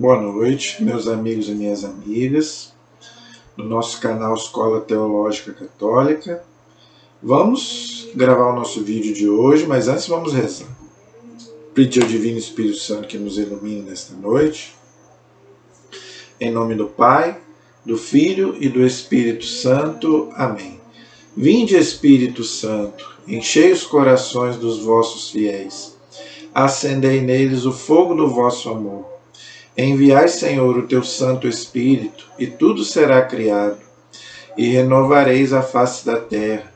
Boa noite, meus amigos e minhas amigas, no nosso canal Escola Teológica Católica. Vamos gravar o nosso vídeo de hoje, mas antes vamos rezar. Pedir ao Divino Espírito Santo que nos ilumine nesta noite. Em nome do Pai, do Filho e do Espírito Santo. Amém. Vinde, Espírito Santo, enchei os corações dos vossos fiéis, acendei neles o fogo do vosso amor. Enviai, Senhor, o teu Santo Espírito, e tudo será criado, e renovareis a face da terra.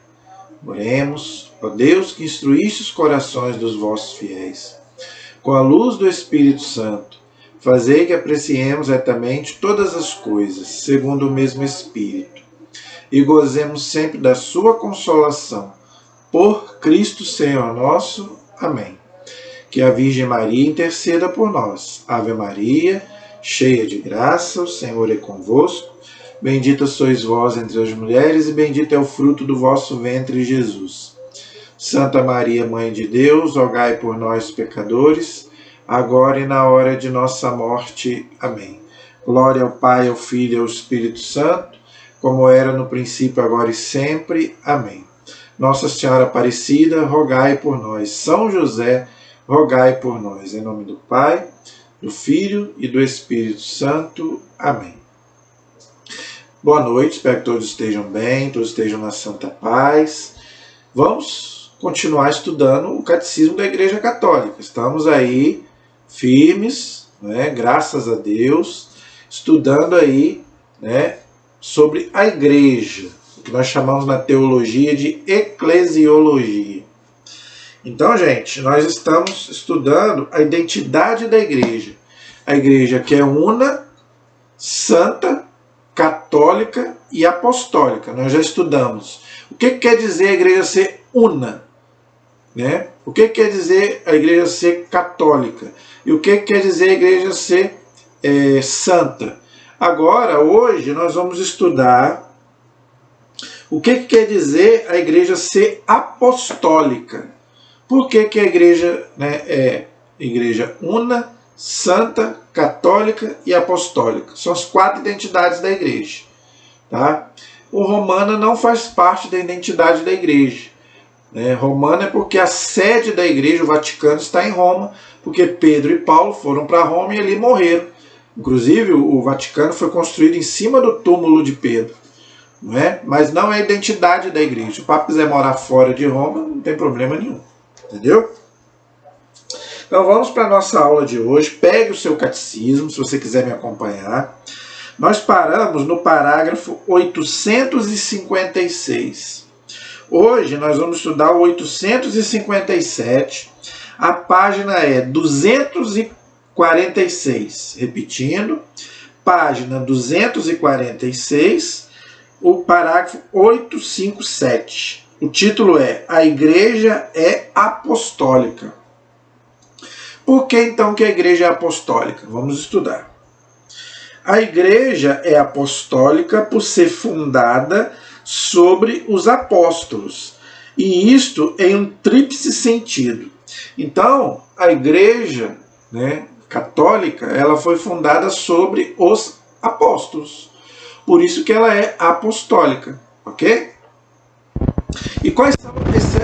Oremos, ó Deus, que instruíste os corações dos vossos fiéis. Com a luz do Espírito Santo, fazei que apreciemos retamente todas as coisas, segundo o mesmo Espírito, e gozemos sempre da sua consolação. Por Cristo Senhor nosso. Amém. Que a Virgem Maria interceda por nós. Ave Maria, cheia de graça, o Senhor é convosco. Bendita sois vós entre as mulheres, e bendito é o fruto do vosso ventre, Jesus. Santa Maria, Mãe de Deus, rogai por nós, pecadores, agora e na hora de nossa morte. Amém. Glória ao Pai, ao Filho e ao Espírito Santo, como era no princípio, agora e sempre. Amém. Nossa Senhora Aparecida, rogai por nós. São José, rogai por nós. Em nome do Pai, do Filho e do Espírito Santo. Amém. Boa noite, espero que todos estejam bem, todos estejam na santa paz. Vamos continuar estudando o Catecismo da Igreja Católica. Estamos aí firmes, né, graças a Deus, estudando aí, né, sobre a Igreja, o que nós chamamos na teologia de eclesiologia. Então, gente, nós estamos estudando a identidade da Igreja. A Igreja que é una, santa, católica e apostólica. Nós já estudamos. O que quer dizer a Igreja ser una? Né? O que quer dizer a Igreja ser católica? E o que quer dizer a Igreja ser santa? Agora, hoje, nós vamos estudar o que quer dizer a Igreja ser apostólica. Por que a Igreja, né, é Igreja una, santa, católica e apostólica? São as 4 identidades da Igreja. Tá? O romana não faz parte da identidade da Igreja. Né? Romana é porque a sede da Igreja, o Vaticano, está em Roma, porque Pedro e Paulo foram para Roma e ali morreram. Inclusive, o Vaticano foi construído em cima do túmulo de Pedro. Não é? Mas não é a identidade da Igreja. Se o Papa quiser morar fora de Roma, não tem problema nenhum. Entendeu? Então vamos para a nossa aula de hoje. Pegue o seu catecismo, se você quiser me acompanhar. Nós paramos no parágrafo 856. Hoje nós vamos estudar o 857. A página é 246. Repetindo, página 246, o parágrafo 857. O título é A Igreja é Apostólica. Por que então que a Igreja é apostólica? Vamos estudar. A Igreja é apostólica por ser fundada sobre os apóstolos. E isto em um tríplice sentido. Então, a Igreja, né, católica, ela foi fundada sobre os apóstolos. Por isso que ela é apostólica. Ok? E quais são esse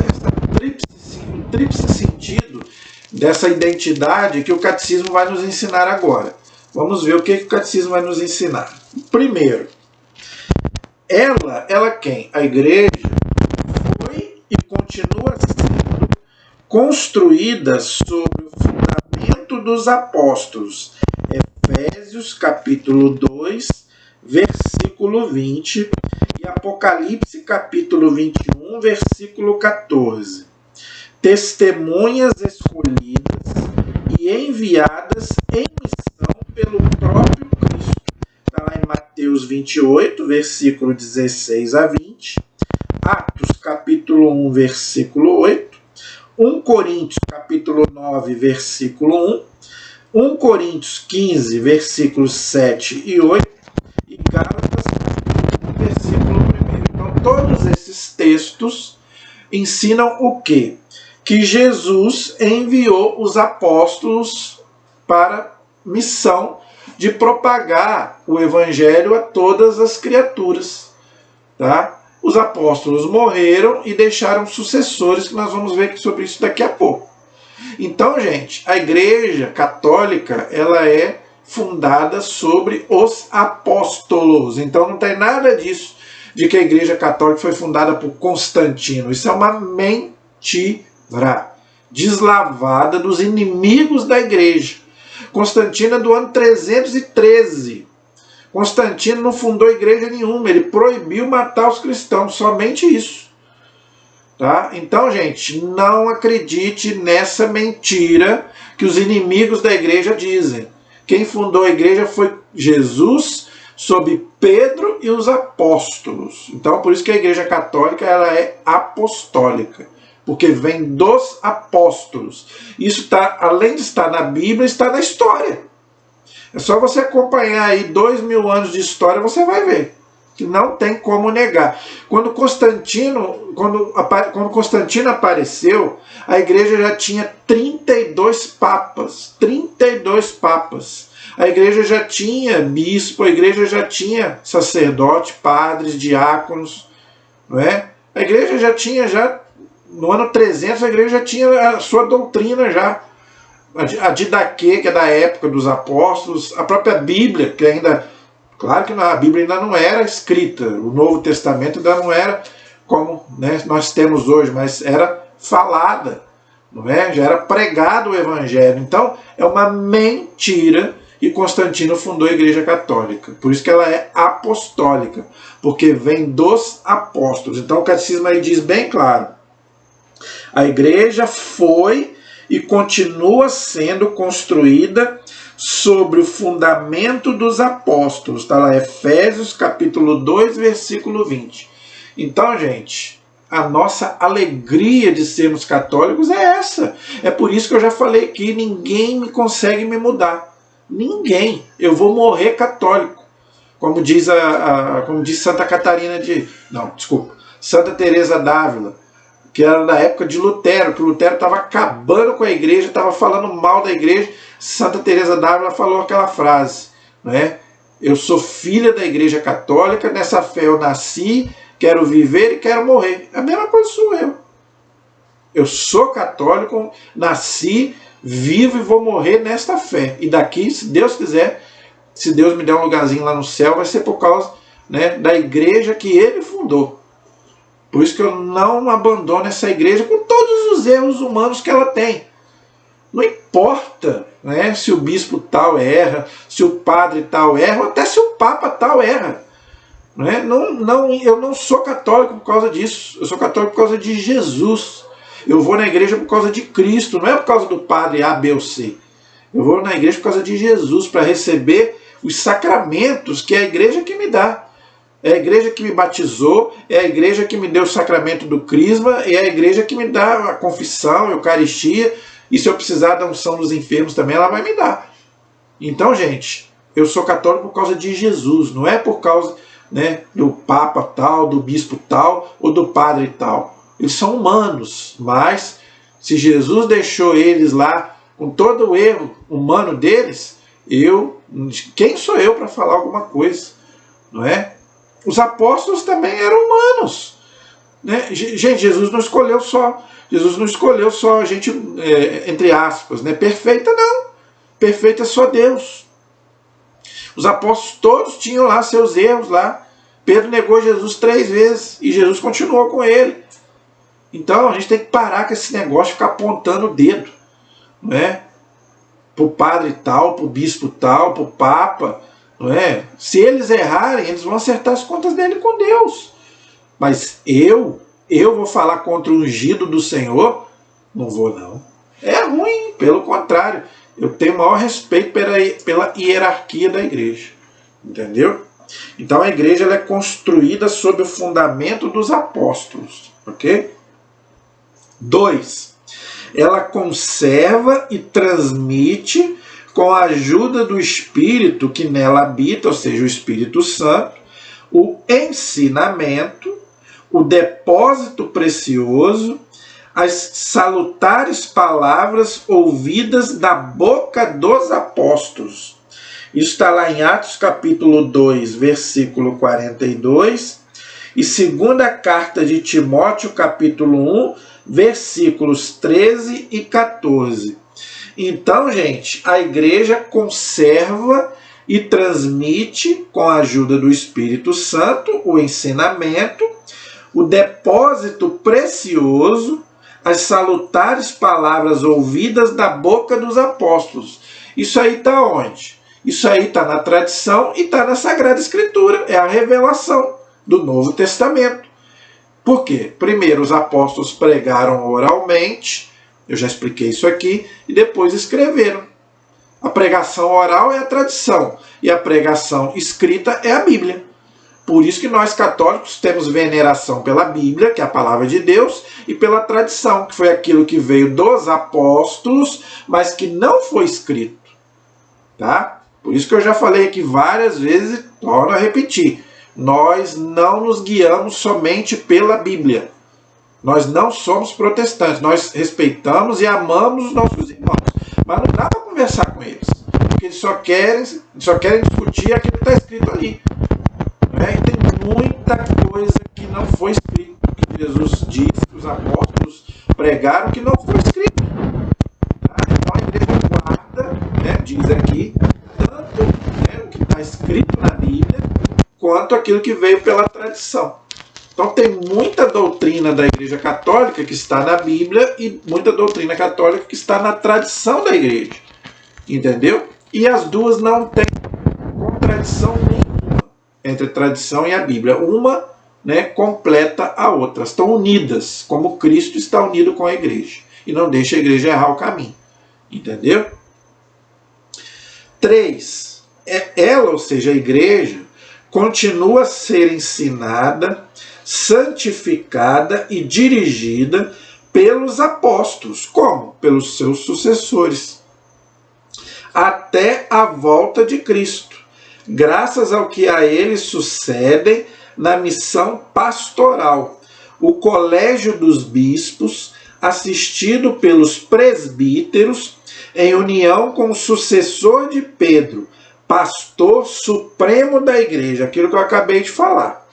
tríplice sentido dessa identidade que o catecismo vai nos ensinar agora? Vamos ver o que o catecismo vai nos ensinar. Primeiro, ela quem? A Igreja foi e continua sendo construída sobre o fundamento dos apóstolos. Efésios capítulo 2, versículo 20 e Apocalipse capítulo 21, versículo 14. Testemunhas escolhidas e enviadas em missão pelo próprio Cristo. Está lá em Mateus 28, versículo 16 a 20. Atos capítulo 1, versículo 8. 1 Coríntios capítulo 9, versículo 1. 1 Coríntios 15, versículos 7 e 8. E Gálatas, versículo 1. Então, todos esses textos ensinam o quê? Que Jesus enviou os apóstolos para missão de propagar o evangelho a todas as criaturas. Tá? Os apóstolos morreram e deixaram sucessores, que nós vamos ver sobre isso daqui a pouco. Então, gente, a Igreja Católica, ela é fundada sobre os apóstolos. Então não tem nada disso de que a Igreja Católica foi fundada por Constantino. Isso é uma mentira deslavada dos inimigos da Igreja. Constantino é do ano 313. Constantino não fundou igreja nenhuma, ele proibiu matar os cristãos, somente isso. Tá? Então, gente, não acredite nessa mentira que os inimigos da igreja dizem. Quem fundou a igreja foi Jesus, sob Pedro e os apóstolos. Então, por isso que a Igreja Católica ela é apostólica, porque vem dos apóstolos. Isso está, além de estar na Bíblia, está na história. É só você acompanhar aí 2000 anos de história, você vai ver que não tem como negar. Quando Constantino apareceu, a igreja já tinha 32 papas. 32 papas. A igreja já tinha bispo, a igreja já tinha sacerdote, padres, diáconos. Não é? A igreja já tinha, no ano 300, a igreja já tinha a sua doutrina já. A Didaquê, que é da época dos apóstolos, a própria Bíblia, que ainda... Claro que a Bíblia ainda não era escrita, o Novo Testamento ainda não era como, né, nós temos hoje, mas era falada, não é? Já era pregado o Evangelho. Então, é uma mentira que Constantino fundou a Igreja Católica. Por isso que ela é apostólica, porque vem dos apóstolos. Então, o catecismo aí diz bem claro, a Igreja foi e continua sendo construída sobre o fundamento dos apóstolos. Está lá, Efésios capítulo 2, versículo 20. Então, gente, a nossa alegria de sermos católicos é essa. É por isso que eu já falei aqui, ninguém consegue me mudar. Ninguém. Eu vou morrer católico. Como diz Santa Catarina de... Não, desculpa. Santa Teresa d'Ávila, que era da época de Lutero, que Lutero estava acabando com a igreja, estava falando mal da igreja. Santa Teresa d'Ávila falou aquela frase, né? Eu sou filha da Igreja Católica, nessa fé eu nasci, quero viver e quero morrer. A mesma coisa sou eu. Eu sou católico, nasci, vivo e vou morrer nesta fé. E daqui, se Deus quiser, se Deus me der um lugarzinho lá no céu, vai ser por causa, né, da igreja que Ele fundou. Por isso que eu não abandono essa igreja com todos os erros humanos que ela tem. Não importa, né, se o bispo tal erra, se o padre tal erra, ou até se o papa tal erra. Né? Eu não sou católico por causa disso. Eu sou católico por causa de Jesus. Eu vou na igreja por causa de Cristo, não é por causa do padre A, B ou C. Eu vou na igreja por causa de Jesus, para receber os sacramentos que é a igreja que me dá. É a igreja que me batizou, é a igreja que me deu o sacramento do crisma, é a igreja que me dá a confissão, a eucaristia, e se eu precisar da unção dos enfermos também, ela vai me dar. Então, gente, eu sou católico por causa de Jesus, não é por causa, né, do papa tal, do bispo tal, ou do padre tal. Eles são humanos, mas se Jesus deixou eles lá com todo o erro humano deles, quem sou eu para falar alguma coisa? Não é? Os apóstolos também eram humanos. Né? Gente, Jesus não escolheu só gente, entre aspas, né, perfeita, não. Perfeita é só Deus. Os apóstolos todos tinham lá seus erros lá. Pedro negou Jesus 3 vezes e Jesus continuou com ele. Então a gente tem que parar com esse negócio de ficar apontando o dedo, né? Para o padre tal, para o bispo tal, para o papa. Não é? Se eles errarem, eles vão acertar as contas dele com Deus. Mas eu vou falar contra o ungido do Senhor? Não vou, não. É ruim, pelo contrário. Eu tenho o maior respeito pela hierarquia da igreja. Entendeu? Então a igreja ela é construída sob o fundamento dos apóstolos. Ok? 2. Ela conserva e transmite, com a ajuda do Espírito que nela habita, ou seja, o Espírito Santo, o ensinamento, o depósito precioso, as salutares palavras ouvidas da boca dos apóstolos. Isso está lá em Atos capítulo 2, versículo 42, e segunda carta de Timóteo, capítulo 1, versículos 13 e 14. Então, gente, a igreja conserva e transmite, com a ajuda do Espírito Santo, o ensinamento, o depósito precioso, as salutares palavras ouvidas da boca dos apóstolos. Isso aí está onde? Isso aí está na tradição e está na Sagrada Escritura. É a revelação do Novo Testamento. Por quê? Primeiro, os apóstolos pregaram oralmente, eu já expliquei isso aqui, e depois escreveram. A pregação oral é a tradição, e a pregação escrita é a Bíblia. Por isso que nós católicos temos veneração pela Bíblia, que é a palavra de Deus, e pela tradição, que foi aquilo que veio dos apóstolos, mas que não foi escrito. Tá? Por isso que eu já falei aqui várias vezes, e torno a repetir. Nós não nos guiamos somente pela Bíblia. Nós não somos protestantes. Nós respeitamos e amamos os nossos irmãos. Mas não dá para conversar com eles. Porque eles só querem discutir aquilo que está escrito ali. E tem muita coisa que não foi escrito. Que Jesus disse, que os apóstolos pregaram que não foi escrito. Então a igreja guarda, diz aqui, tanto o que está escrito na Bíblia, quanto aquilo que veio pela tradição. Então tem muita doutrina da Igreja Católica que está na Bíblia e muita doutrina católica que está na tradição da Igreja. Entendeu? E as duas não têm contradição nenhuma entre a tradição e a Bíblia. Uma completa a outra. Estão unidas, como Cristo está unido com a Igreja. E não deixa a Igreja errar o caminho. Entendeu? 3. Ela, ou seja, a Igreja, continua a ser ensinada, santificada e dirigida pelos apóstolos. Como? Pelos seus sucessores. Até a volta de Cristo, graças ao que a eles sucedem na missão pastoral. O colégio dos bispos, assistido pelos presbíteros, em união com o sucessor de Pedro, pastor supremo da igreja, aquilo que eu acabei de falar.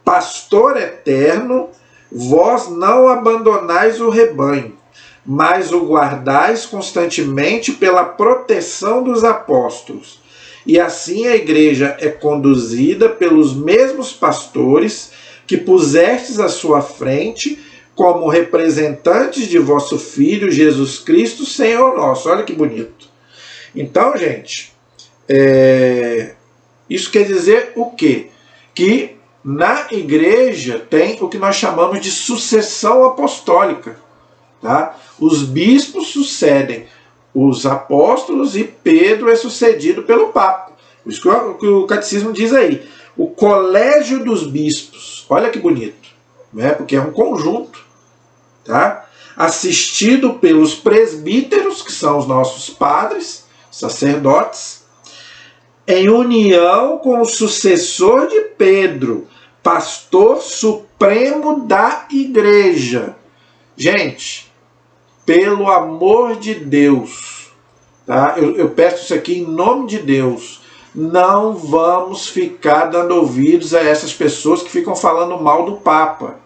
Pastor eterno, vós não abandonais o rebanho, mas o guardais constantemente pela proteção dos apóstolos. E assim a igreja é conduzida pelos mesmos pastores que pusestes à sua frente como representantes de vosso Filho Jesus Cristo, Senhor nosso. Olha que bonito. Então, gente, isso quer dizer o quê? Que na igreja tem o que nós chamamos de sucessão apostólica. Tá? Os bispos sucedem os apóstolos e Pedro é sucedido pelo Papa. Isso que o catecismo diz aí. O colégio dos bispos. Olha que bonito. Porque é um conjunto. Tá? Assistido pelos presbíteros, que são os nossos padres, sacerdotes, em união com o sucessor de Pedro, pastor supremo da igreja. Gente, pelo amor de Deus, tá? Eu peço isso aqui em nome de Deus. Não vamos ficar dando ouvidos a essas pessoas que ficam falando mal do Papa.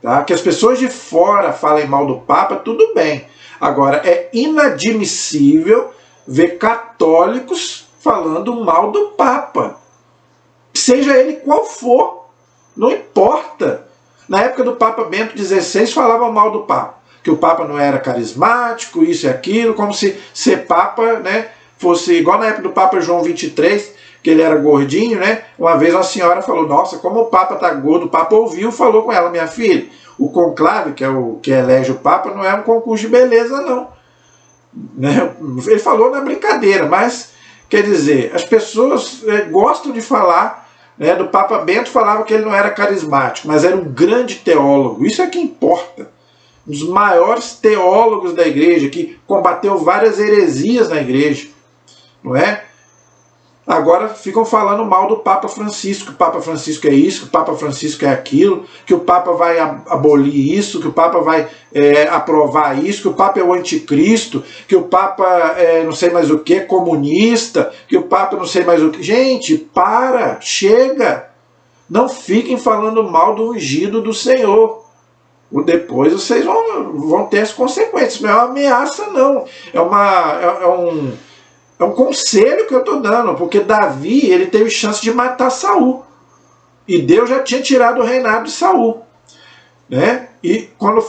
Tá? Que as pessoas de fora falem mal do Papa, tudo bem. Agora, é inadmissível ver católicos falando mal do Papa. Seja ele qual for, não importa. Na época do Papa Bento XVI falavam mal do Papa. Que o Papa não era carismático, isso e aquilo, como se ser Papa fosse igual na época do Papa João XXIII, que ele era gordinho, Uma vez uma senhora falou, nossa, como o Papa tá gordo. O Papa ouviu, falou com ela, minha filha, o conclave, que é o que elege o Papa, não é um concurso de beleza, não. Ele falou na brincadeira, mas, quer dizer, as pessoas gostam de falar, do Papa Bento falava que ele não era carismático, mas era um grande teólogo, isso é que importa. Um dos maiores teólogos da igreja, que combateu várias heresias na igreja, não é? Agora ficam falando mal do Papa Francisco, que o Papa Francisco é isso, que o Papa Francisco é aquilo, que o Papa vai abolir isso, que o Papa vai aprovar isso, que o Papa é o anticristo, que o Papa é não sei mais o que, comunista, que o Papa não sei mais o que. Gente, para, chega! Não fiquem falando mal do ungido do Senhor. Depois vocês vão ter as consequências. Não é uma ameaça, não. É um conselho que eu estou dando, porque Davi ele teve chance de matar Saul. E Deus já tinha tirado o reinado de Saul. Né? E quando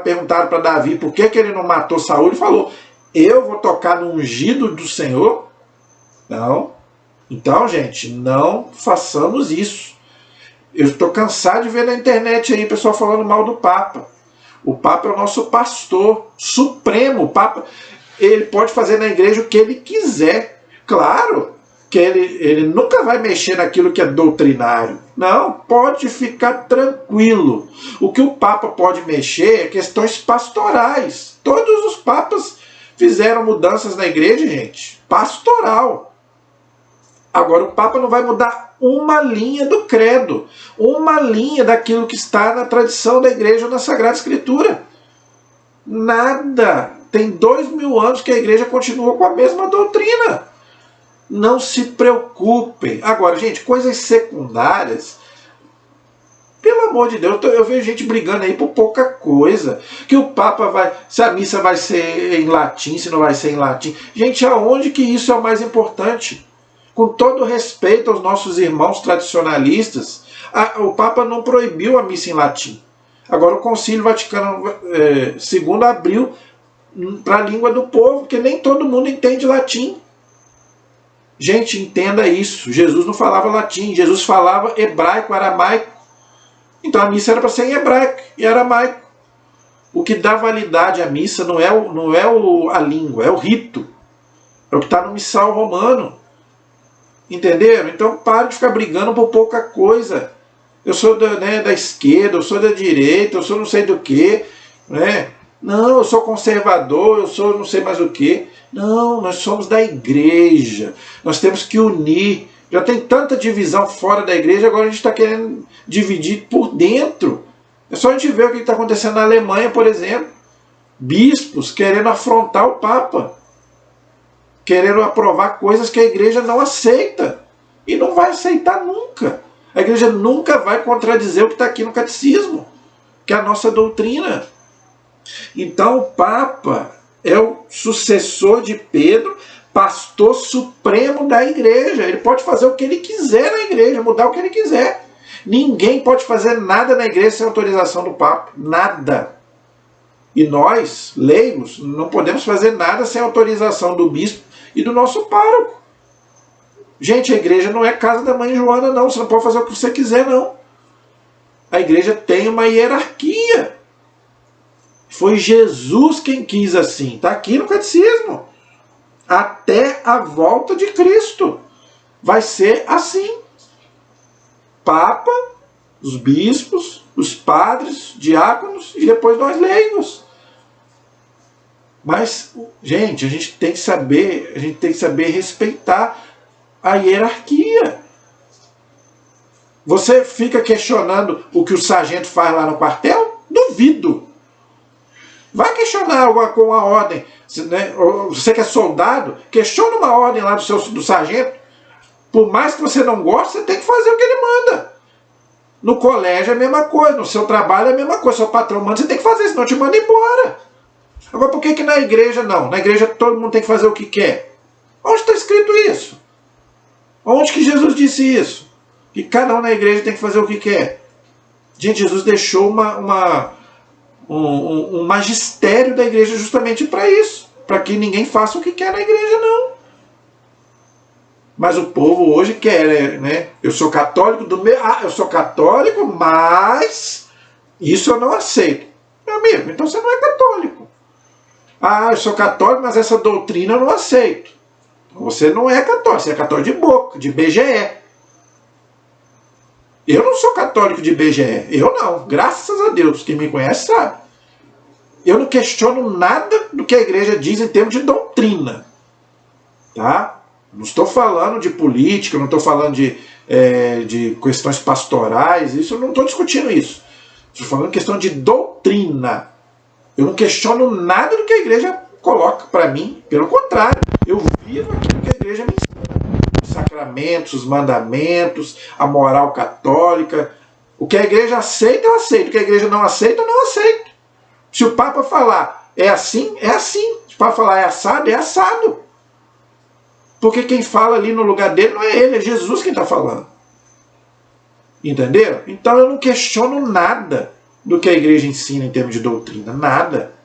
perguntaram para Davi por que ele não matou Saul, ele falou: eu vou tocar no ungido do Senhor? Não. Então, gente, não façamos isso. Eu estou cansado de ver na internet aí pessoal falando mal do Papa. O Papa é o nosso pastor supremo. O Papa, ele pode fazer na igreja o que ele quiser. Claro que ele nunca vai mexer naquilo que é doutrinário. Não, pode ficar tranquilo. O que o Papa pode mexer é questões pastorais. Todos os papas fizeram mudanças na igreja, gente. Pastoral. Agora o Papa não vai mudar uma linha do credo. Uma linha daquilo que está na tradição da igreja ou na Sagrada Escritura. Nada. Tem 2000 anos que a igreja continua com a mesma doutrina. Não se preocupem. Agora, gente, coisas secundárias, pelo amor de Deus, eu vejo gente brigando aí por pouca coisa. Que o Papa vai, se a missa vai ser em latim, se não vai ser em latim. Gente, aonde que isso é o mais importante? Com todo respeito aos nossos irmãos tradicionalistas, o Papa não proibiu a missa em latim. Agora o Concílio Vaticano II abriu para a língua do povo, porque nem todo mundo entende latim. Gente, entenda isso. Jesus não falava latim, Jesus falava hebraico, aramaico. Então a missa era para ser em hebraico e aramaico. O que dá validade à missa não é a língua, é o rito. É o que está no missal romano. Entenderam? Então pare de ficar brigando por pouca coisa. Eu sou da esquerda, eu sou da direita, eu sou não sei do que. Né? Não, eu sou conservador, eu sou não sei mais o que. Não, nós somos da igreja. Nós temos que unir. Já tem tanta divisão fora da igreja, agora a gente está querendo dividir por dentro. É só a gente ver o que está acontecendo na Alemanha, por exemplo. Bispos querendo afrontar o Papa. Querendo aprovar coisas que a igreja não aceita. E não vai aceitar nunca. A igreja nunca vai contradizer o que está aqui no catecismo, que é a nossa doutrina. Então o Papa é o sucessor de Pedro, pastor supremo da igreja. Ele pode fazer o que ele quiser na igreja, mudar o que ele quiser. Ninguém pode fazer nada na igreja sem autorização do Papa. Nada. E nós, leigos, não podemos fazer nada sem autorização do bispo e do nosso pároco. Gente, a igreja não é casa da mãe Joana, não. Você não pode fazer o que você quiser, não. A igreja tem uma hierarquia. Foi Jesus quem quis assim. Está aqui no catecismo. Até a volta de Cristo. Vai ser assim. Papa, os bispos, os padres, diáconos e depois nós leigos. Mas, gente, a gente tem que saber respeitar a hierarquia. Você fica questionando o que o sargento faz lá no quartel? Duvido. Vai questionar com a ordem. Né? Você que é soldado, questiona uma ordem lá do sargento. Por mais que você não goste, você tem que fazer o que ele manda. No colégio é a mesma coisa, no seu trabalho é a mesma coisa. Seu patrão manda, você tem que fazer, senão te manda embora. Agora, por que na igreja não? Na igreja todo mundo tem que fazer o que quer. Onde está escrito isso? Onde que Jesus disse isso? Que cada um na igreja tem que fazer o que quer. Gente, Jesus deixou um magistério da igreja justamente para isso. Para que ninguém faça o que quer na igreja, não. Mas o povo hoje quer, né? Eu sou católico eu sou católico, mas isso eu não aceito. Meu amigo, então você não é católico. Eu sou católico, mas essa doutrina eu não aceito. Você não é católico, você é católico de boca, de BGE. Eu não sou católico de BGE, eu não, graças a Deus, quem me conhece sabe. Eu não questiono nada do que a igreja diz em termos de doutrina. Tá? Não estou falando de política, não estou falando de questões pastorais, isso eu não estou discutindo isso. Estou falando de questão de doutrina. Eu não questiono nada do que a igreja coloca para mim, pelo contrário, eu vivo aquilo que a igreja me ensina. Os sacramentos, os mandamentos, a moral católica. O que a igreja aceita, eu aceito. O que a igreja não aceita, eu não aceito. Se o Papa falar é assim, é assim. Se o Papa falar é assado, é assado. Porque quem fala ali no lugar dele não é ele, é Jesus quem está falando. Entenderam? Então eu não questiono nada do que a igreja ensina em termos de doutrina. Nada.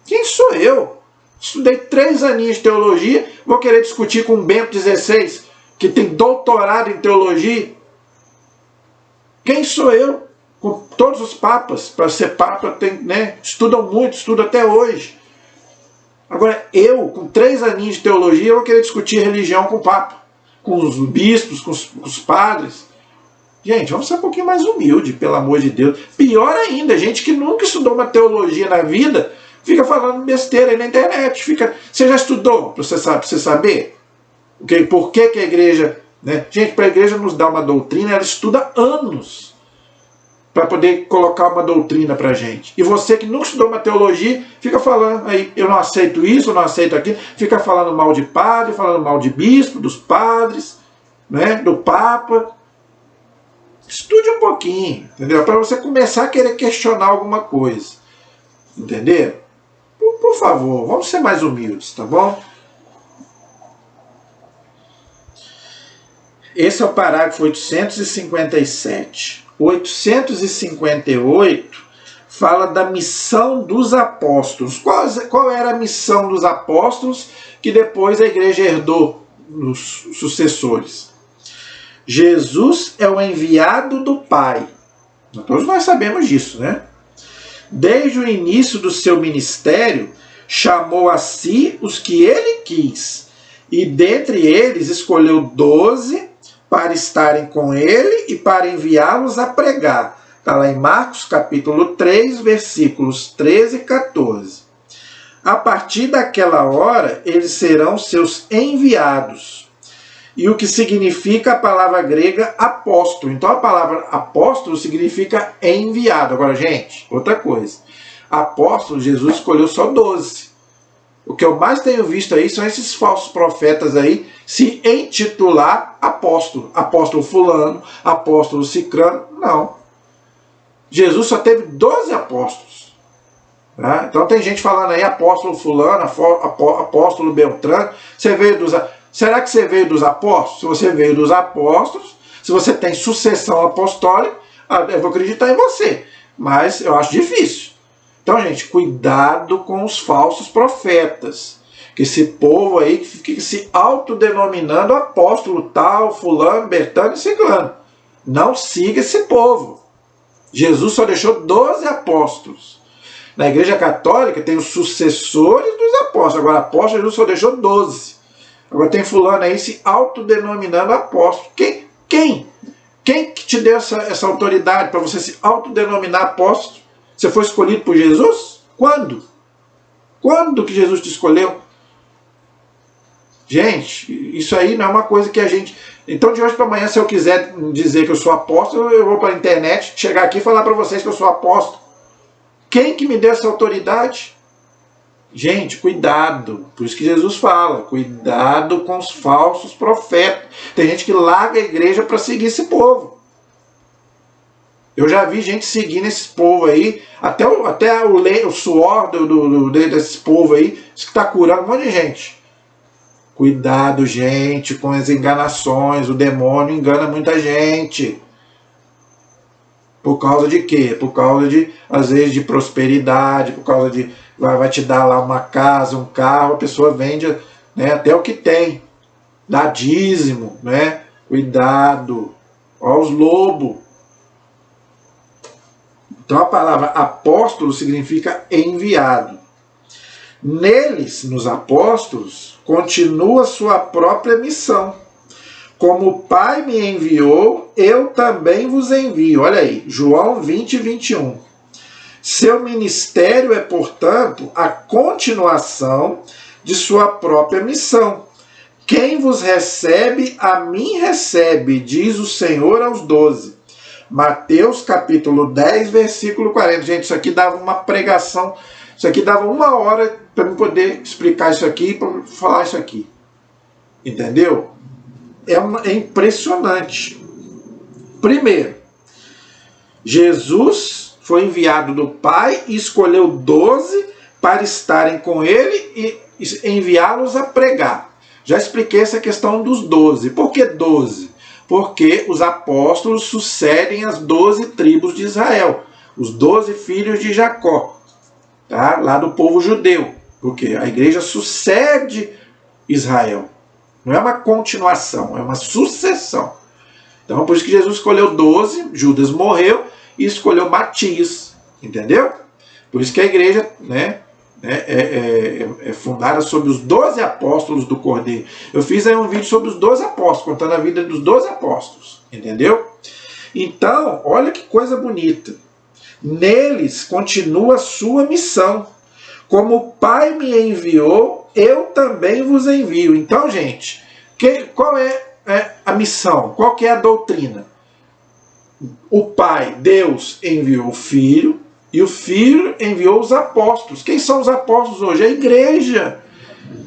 Quem sou eu? Estudei 3 aninhos de teologia, vou querer discutir com Bento XVI, que tem doutorado em teologia. Quem sou eu? Com todos os papas, para ser papa, estudam muito, estudam até hoje. Agora, eu, com 3 aninhos de teologia, eu vou querer discutir religião com o papa, com os bispos, com os padres. Gente, vamos ser um pouquinho mais humilde, pelo amor de Deus. Pior ainda, gente que nunca estudou uma teologia na vida, fica falando besteira aí na internet. Você já estudou, para você saber? Por que a igreja... Gente, para a igreja nos dar uma doutrina, ela estuda anos para poder colocar uma doutrina para a gente. E você que nunca estudou uma teologia, fica falando aí, eu não aceito isso, eu não aceito aquilo, fica falando mal de padre, falando mal de bispo, dos padres, do Papa. Estude um pouquinho, entendeu? Para você começar a querer questionar alguma coisa. Entendeu? Por favor, vamos ser mais humildes, tá bom? Esse é o parágrafo 857. 858 fala da missão dos apóstolos. Qual era a missão dos apóstolos que depois a igreja herdou nos sucessores? Jesus é o enviado do Pai. Todos nós sabemos disso, né? Desde o início do seu ministério, chamou a si os que ele quis, e dentre eles escolheu 12 para estarem com ele e para enviá-los a pregar. Está lá em Marcos capítulo 3, versículos 13 e 14. A partir daquela hora, eles serão seus enviados. E o que significa a palavra grega apóstolo. Então a palavra apóstolo significa enviado. Agora, gente, outra coisa. Apóstolo, Jesus escolheu só 12. O que eu mais tenho visto aí são esses falsos profetas aí se intitular apóstolo. Apóstolo fulano, apóstolo cicrano. Não. Jesus só teve 12 apóstolos. Né? Então tem gente falando aí apóstolo fulano, apóstolo Beltrano. Será que você veio dos apóstolos? Se você veio dos apóstolos, se você tem sucessão apostólica, eu vou acreditar em você. Mas eu acho difícil. Então, gente, cuidado com os falsos profetas. Que esse povo aí que fica se autodenominando apóstolo tal, fulano, bertano e ciclano. Não siga esse povo. Jesus só deixou 12 apóstolos. Na Igreja Católica tem os sucessores dos apóstolos. Agora, apóstolo, Jesus só deixou 12. Agora tem fulano aí se autodenominando apóstolo. Quem que te deu essa autoridade para você se autodenominar apóstolo? Você foi escolhido por Jesus? Quando? Quando que Jesus te escolheu? Gente, isso aí não é uma coisa que a gente... Então de hoje para amanhã, se eu quiser dizer que eu sou apóstolo, eu vou para a internet, chegar aqui e falar para vocês que eu sou apóstolo. Quem que me deu essa autoridade? Gente, cuidado. Por isso que Jesus fala, cuidado com os falsos profetas. Tem gente que larga a igreja para seguir esse povo. Eu já vi gente seguindo esse povo aí, até o suor desse povo aí, isso que está curando um monte de gente. Cuidado, gente, com as enganações. O demônio engana muita gente. Por causa de quê? Por causa de, às vezes, de prosperidade, por causa de vai te dar lá uma casa, um carro, a pessoa vende, né, até o que tem. Dá dízimo, né? Cuidado. Olha os lobos. Então a palavra apóstolo significa enviado. Neles, nos apóstolos, continua sua própria missão. Como o Pai me enviou, eu também vos envio. Olha aí, João 20, 21. Seu ministério é, portanto, a continuação de sua própria missão, Quem vos recebe, a mim recebe, diz o Senhor aos 12. Mateus capítulo 10, versículo 40. Gente, isso aqui dava uma pregação, isso aqui dava 1 hora para eu poder explicar isso aqui, para falar isso aqui. Entendeu? É impressionante. Primeiro, Jesus foi enviado do Pai e escolheu 12 para estarem com ele e enviá-los a pregar. Já expliquei essa questão dos 12. Por que 12? Porque os apóstolos sucedem as 12 tribos de Israel, os 12 filhos de Jacó, tá? Lá do povo judeu. Porque a igreja sucede Israel. Não é uma continuação, é uma sucessão. Então, por isso que Jesus escolheu 12, Judas morreu e escolheu Matias. Entendeu? Por isso que a igreja, né, é fundada sobre os 12 apóstolos do Cordeiro. Eu fiz aí um vídeo sobre os 12 apóstolos, contando a vida dos 12 apóstolos. Entendeu? Então, olha que coisa bonita. Neles continua a sua missão. Como o Pai me enviou, eu também vos envio. Então, gente, qual é a missão? Qual que é a doutrina? O Pai, Deus, enviou o Filho, e o Filho enviou os apóstolos. Quem são os apóstolos hoje? A igreja,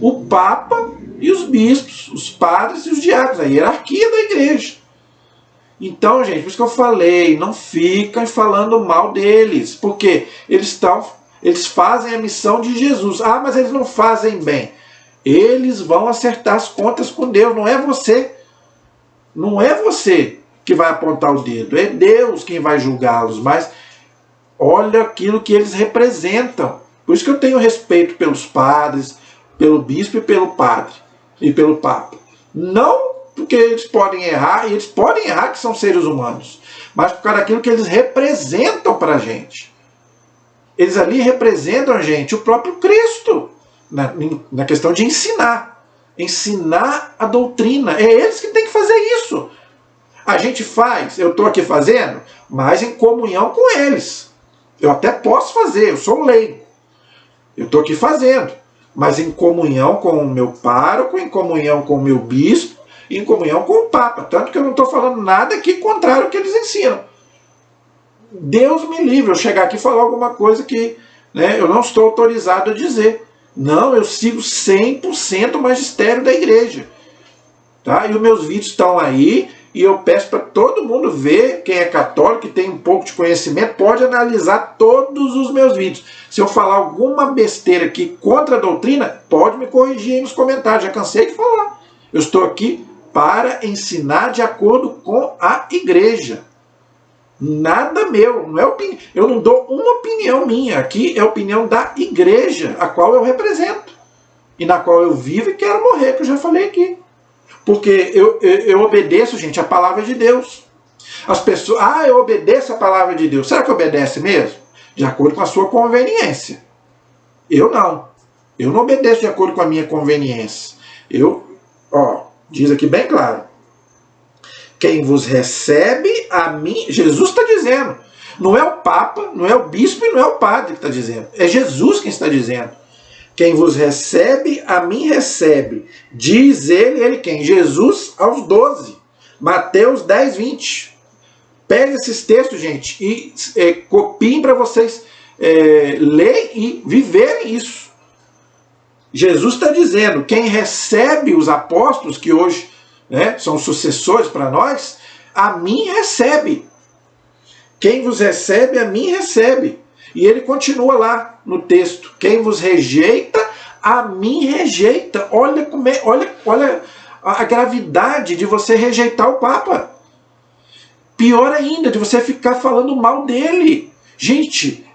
o Papa e os bispos, os padres e os diáconos, a hierarquia da igreja. Então, gente, por isso que eu falei, não fiquem falando mal deles, porque eles fazem a missão de Jesus. Ah, mas eles não fazem bem. Eles vão acertar as contas com Deus, não é você. Não é você que vai apontar o dedo, é Deus quem vai julgá-los, mas olha aquilo que eles representam. Por isso que eu tenho respeito pelos padres, pelo bispo e pelo padre e pelo papa. Não porque eles podem errar, e eles podem errar que são seres humanos, mas por causa daquilo que eles representam para a gente. Eles ali representam a gente, o próprio Cristo, na questão de ensinar a doutrina. É eles que têm que fazer isso. A gente faz, eu estou aqui fazendo, mas em comunhão com eles. Eu até posso fazer, eu sou leigo. Eu estou aqui fazendo, mas em comunhão com o meu pároco, em comunhão com o meu bispo, em comunhão com o Papa. Tanto que eu não estou falando nada aqui contrário ao que eles ensinam. Deus me livre eu chegar aqui e falar alguma coisa que, né, eu não estou autorizado a dizer. Não, eu sigo 100% o magistério da igreja. Tá? E os meus vídeos estão aí, e eu peço para todo mundo ver, quem é católico e tem um pouco de conhecimento, pode analisar todos os meus vídeos. Se eu falar alguma besteira aqui contra a doutrina, pode me corrigir aí nos comentários, já cansei de falar. Eu estou aqui para ensinar de acordo com a igreja. Nada meu, não é opinião. Eu não dou uma opinião minha, aqui é a opinião da igreja, a qual eu represento. E na qual eu vivo e quero morrer, que eu já falei aqui. Porque eu obedeço, gente, a palavra de Deus. As pessoas, eu obedeço a palavra de Deus. Será que obedece mesmo? De acordo com a sua conveniência. Eu não. Eu não obedeço de acordo com a minha conveniência. Diz aqui bem claro. Quem vos recebe, a mim... Jesus está dizendo. Não é o Papa, não é o Bispo e não é o Padre que está dizendo. É Jesus quem está dizendo. Quem vos recebe, a mim recebe. Diz ele quem? Jesus aos 12. Mateus 10, 20. Pegue esses textos, gente, e copiem para vocês lerem e viverem isso. Jesus está dizendo, quem recebe os apóstolos, que hoje, né, são sucessores para nós, a mim recebe. Quem vos recebe, a mim recebe. E ele continua lá no texto. Quem vos rejeita, a mim rejeita. Olha a gravidade de você rejeitar o Papa. Pior ainda, de você ficar falando mal dele. Gente,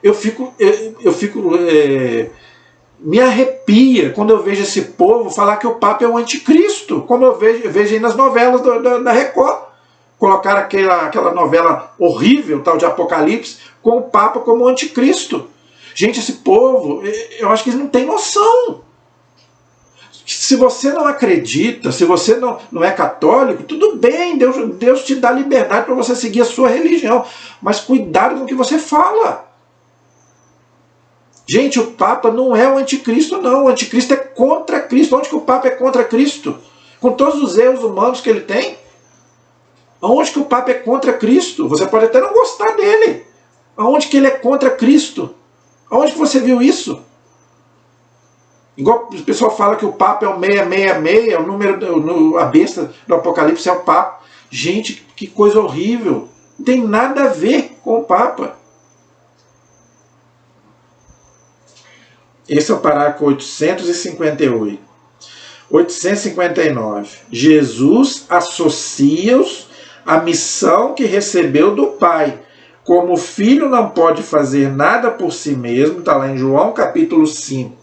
me arrepia quando eu vejo esse povo falar que o Papa é o anticristo. Como eu vejo aí nas novelas da Record. Colocaram aquela novela horrível, tal de Apocalipse, com o Papa como anticristo. Gente, esse povo, eu acho que eles não têm noção. Se você não acredita, se você não é católico, tudo bem, Deus te dá liberdade para você seguir a sua religião. Mas cuidado com o que você fala. Gente, o Papa não é o anticristo, não. O anticristo é contra Cristo. Onde que o Papa é contra Cristo? com todos os erros humanos que ele tem. Aonde que o Papa é contra Cristo? Você pode até não gostar dele. Aonde que ele é contra Cristo? Aonde que você viu isso? Igual o pessoal fala que o Papa é o 666, o número, a besta do Apocalipse é o Papa. Gente, que coisa horrível. Não tem nada a ver com o Papa. Esse é o parágrafo 858. 859. Jesus associa-os à missão que recebeu do Pai. Como o Filho não pode fazer nada por si mesmo, está lá em João capítulo 5,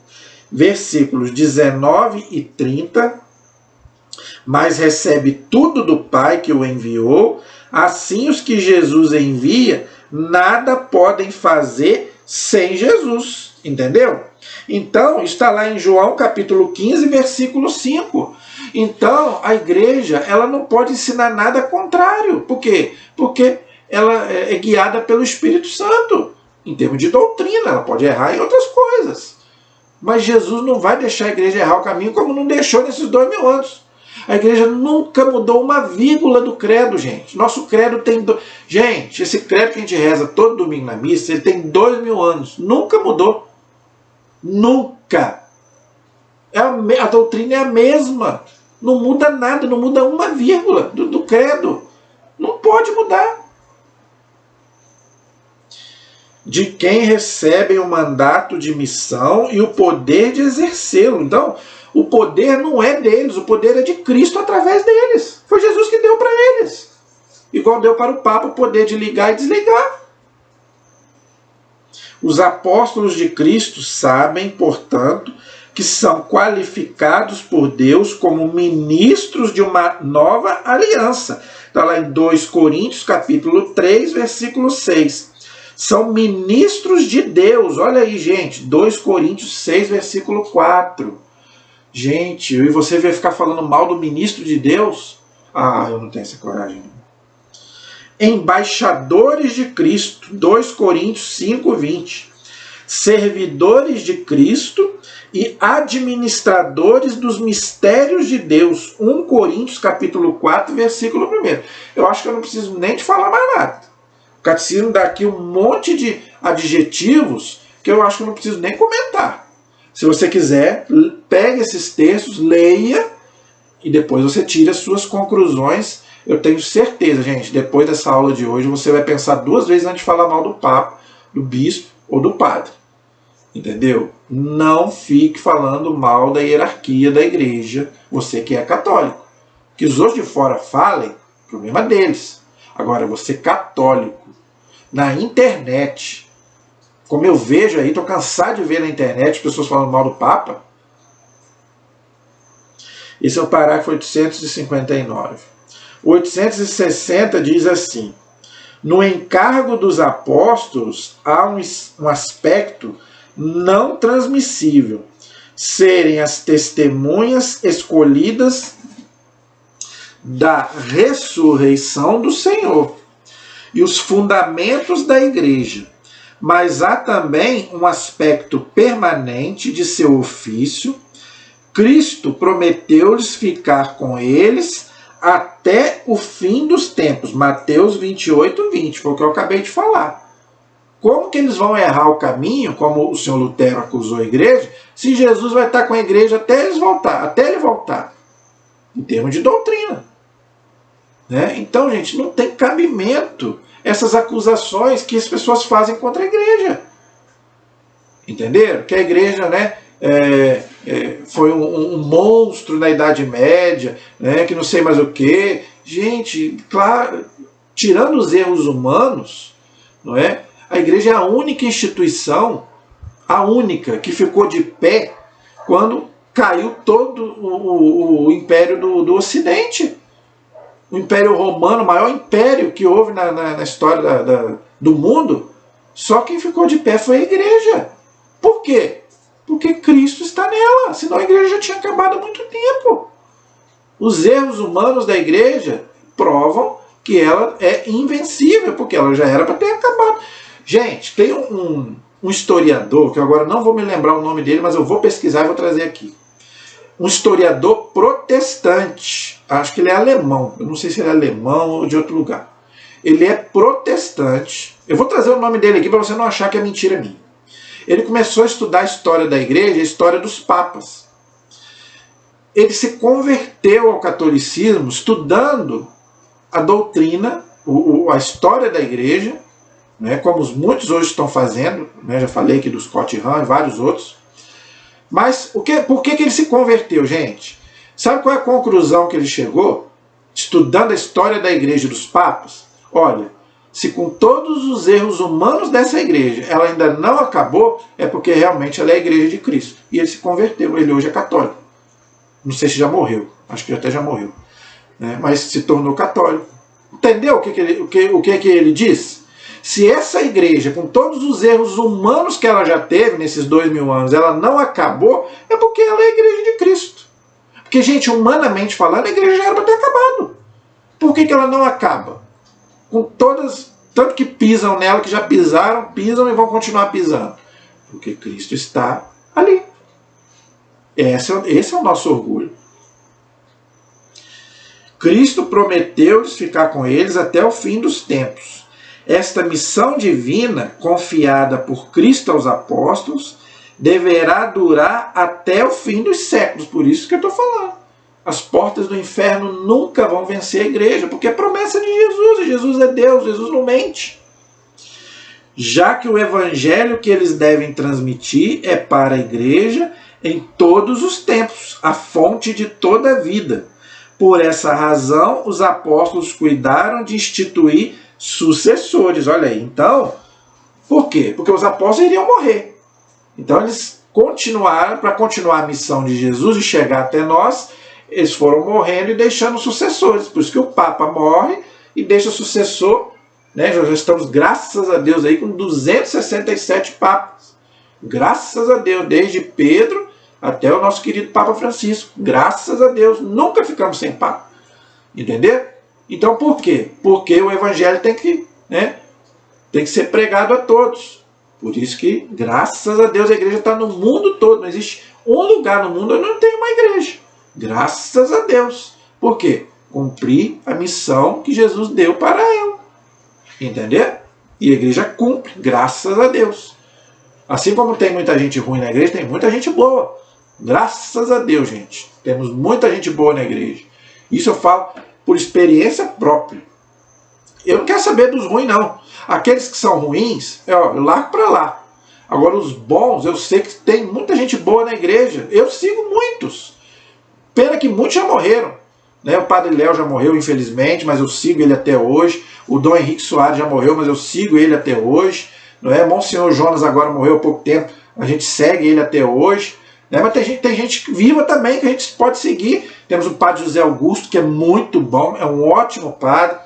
versículos 19 e 30, mas recebe tudo do Pai que o enviou, assim os que Jesus envia nada podem fazer sem Jesus. Entendeu? Então, está lá em João capítulo 15, versículo 5. Então, a igreja ela não pode ensinar nada contrário. Por quê? Porque ela é guiada pelo Espírito Santo. Em termos de doutrina, ela pode errar em outras coisas. Mas Jesus não vai deixar a igreja errar o caminho como não deixou nesses 2000 anos. A igreja nunca mudou uma vírgula do credo, gente. Nosso credo tem... Gente, esse credo que a gente reza todo domingo na missa, ele tem 2000 anos. Nunca mudou. Nunca. A doutrina é a mesma. Não muda nada, não muda uma vírgula do credo. Não pode mudar. De quem recebem o mandato de missão e o poder de exercê-lo. Então, o poder não é deles, o poder é de Cristo através deles. Foi Jesus que deu para eles. Igual deu para o Papa o poder de ligar e desligar. Os apóstolos de Cristo sabem, portanto, que são qualificados por Deus como ministros de uma nova aliança. Está lá em 2 Coríntios, capítulo 3, versículo 6. São ministros de Deus. Olha aí, gente. 2 Coríntios 6, versículo 4. Gente, e você vai ficar falando mal do ministro de Deus? Ah, eu não tenho essa coragem. Embaixadores de Cristo. 2 Coríntios 5, 20. Servidores de Cristo e administradores dos mistérios de Deus. 1 Coríntios capítulo 4, versículo 1. Eu acho que eu não preciso nem te falar mais nada. O catecismo dá aqui um monte de adjetivos que eu acho que eu não preciso nem comentar. Se você quiser, pegue esses textos, leia e depois você tire as suas conclusões. Eu tenho certeza, gente, depois dessa aula de hoje, você vai pensar 2 vezes antes de falar mal do Papa, do bispo ou do padre. Entendeu? Não fique falando mal da hierarquia da igreja, você que é católico. Que os outros de fora falem, problema deles. Agora, você católico, na internet, como eu vejo aí, estou cansado de ver na internet pessoas falando mal do Papa. Esse é o parágrafo 859. O 860 diz assim: no encargo dos apóstolos há um aspecto não transmissível, serem as testemunhas escolhidas da ressurreição do Senhor e os fundamentos da igreja. Mas há também um aspecto permanente de seu ofício. Cristo prometeu-lhes ficar com eles até o fim dos tempos. Mateus 28, 20, foi o que eu acabei de falar. Como que eles vão errar o caminho, como o senhor Lutero acusou a igreja, se Jesus vai estar com a igreja até ele voltar, em termos de doutrina. Né? Então, gente, não tem cabimento essas acusações que as pessoas fazem contra a igreja. Entenderam? Que a igreja, né, foi um monstro na Idade Média, né, que não sei mais o quê. Gente, claro, tirando os erros humanos, não é? A igreja é a única instituição, a única que ficou de pé quando caiu todo o império do Ocidente. O Império Romano, o maior império que houve na história do mundo, só quem ficou de pé foi a igreja. Por quê? Porque Cristo está nela, senão a igreja já tinha acabado há muito tempo. Os erros humanos da igreja provam que ela é invencível, porque ela já era para ter acabado. Gente, tem um historiador, que eu agora não vou me lembrar o nome dele, mas eu vou pesquisar e vou trazer aqui. Um historiador protestante. Acho que ele é alemão. Eu não sei se ele é alemão ou de outro lugar. Ele é protestante. Eu vou trazer o nome dele aqui para você não achar que é mentira minha. Ele começou a estudar a história da igreja, a história dos papas. Ele se converteu ao catolicismo estudando a doutrina, a história da igreja, né, como muitos hoje estão fazendo, né, já falei aqui do Scott Hahn e vários outros. Mas por que ele se converteu, gente? Sabe qual é a conclusão que ele chegou? Estudando a história da igreja e dos papas? Olha, se com todos os erros humanos dessa igreja ela ainda não acabou, é porque realmente ela é a igreja de Cristo. E ele se converteu, ele hoje é católico. Não sei se já morreu, acho que até já morreu, né? Mas se tornou católico. Entendeu o que ele diz? Se essa igreja, com todos os erros humanos que ela já teve nesses 2000 anos, ela não acabou, é porque ela é a igreja de Cristo. Porque, gente, humanamente falando, a igreja já era para ter acabado. Por que ela não acaba? Com todas, tanto que pisam nela, que já pisaram, pisam e vão continuar pisando. Porque Cristo está ali. Esse é o nosso orgulho. Cristo prometeu-lhes ficar com eles até o fim dos tempos. Esta missão divina, confiada por Cristo aos apóstolos, deverá durar até o fim dos séculos. Por isso que eu estou falando. As portas do inferno nunca vão vencer a igreja, porque é promessa de Jesus, e Jesus é Deus, Jesus não mente. Já que o evangelho que eles devem transmitir é para a igreja em todos os tempos, a fonte de toda a vida. Por essa razão, os apóstolos cuidaram de instituir sucessores. Olha aí, então, por quê? Porque os apóstolos iriam morrer. Então eles continuaram, para continuar a missão de Jesus e chegar até nós, eles foram morrendo e deixando sucessores. Por isso que o Papa morre e deixa sucessor, né? Já estamos, graças a Deus, aí com 267 papas. Graças a Deus, desde Pedro até o nosso querido Papa Francisco. Graças a Deus, nunca ficamos sem papa. Entendeu? Então por quê? Porque o evangelho tem que ser pregado a todos. Por isso que, graças a Deus, a igreja está no mundo todo. Não existe um lugar no mundo onde não tem uma igreja. Graças a Deus. Por quê? Cumprir a missão que Jesus deu para eu. Entendeu? E a igreja cumpre, graças a Deus. Assim como tem muita gente ruim na igreja, tem muita gente boa. Graças a Deus, gente. Temos muita gente boa na igreja. Isso eu falo por experiência própria. Eu não quero saber dos ruins, não. Aqueles que são ruins, eu largo para lá. Agora, os bons, eu sei que tem muita gente boa na igreja. Eu sigo muitos. Pena que muitos já morreram. Né? O Padre Léo já morreu, infelizmente, mas eu sigo ele até hoje. O Dom Henrique Soares já morreu, mas eu sigo ele até hoje. Não é? Monsenhor Jonas agora morreu há pouco tempo. A gente segue ele até hoje. Né? Mas tem gente viva também que a gente pode seguir. Temos o Padre José Augusto, que é muito bom, é um ótimo padre.